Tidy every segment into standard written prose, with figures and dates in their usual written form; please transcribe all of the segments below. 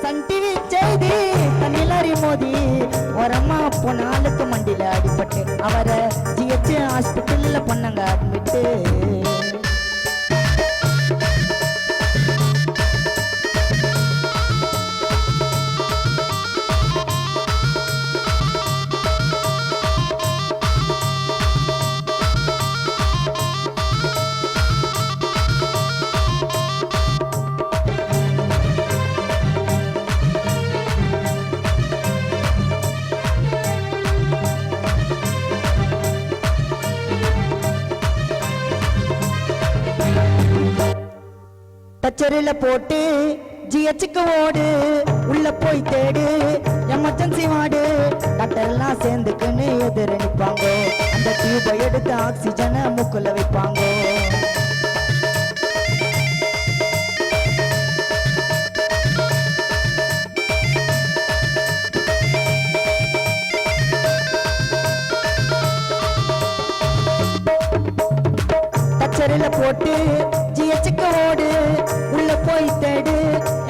Sun TV செய்தி தண்ணிலாரி மோதி ஓரமா போன ஆளுக்கு மண்டியில அடிபட்டு அவரை ஜிஹெச் ஹாஸ்பிட்டல்ல பண்ணாங்க அட்மிட்டு. டச்சரில போட்டு ஜிஹெச்சுக்கு ஓடு, உள்ள போய் தேடு எமர்ஜென்சி வார்டு. டாக்டர் எல்லாம் சேர்ந்துக்குன்னு எதிர நிப்பாங்க, அந்த டியூபை எடுத்து ஆக்சிஜனை மூக்குல வைப்பாங்க. டச்சரில போட்டு ஜிஹெச்சுக்கு ஓடு, உள்ள போய் தேடு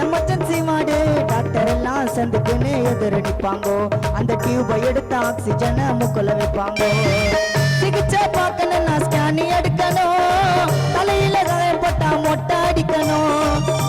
எமர்ஜென்சி வார்டு. டாக்டர் எல்லாம் சேர்ந்துக்குன்னு எதிரடிப்பாங்கோ, அந்த டியூபை எடுத்து ஆக்சிஜனை மூக்குல வைப்பாங்க. சிகிச்சை பார்க்கணும்னா ஸ்கேன் எடுக்கணும், தலையில காயப்பட்டா மொட்டை அடிக்கணும்.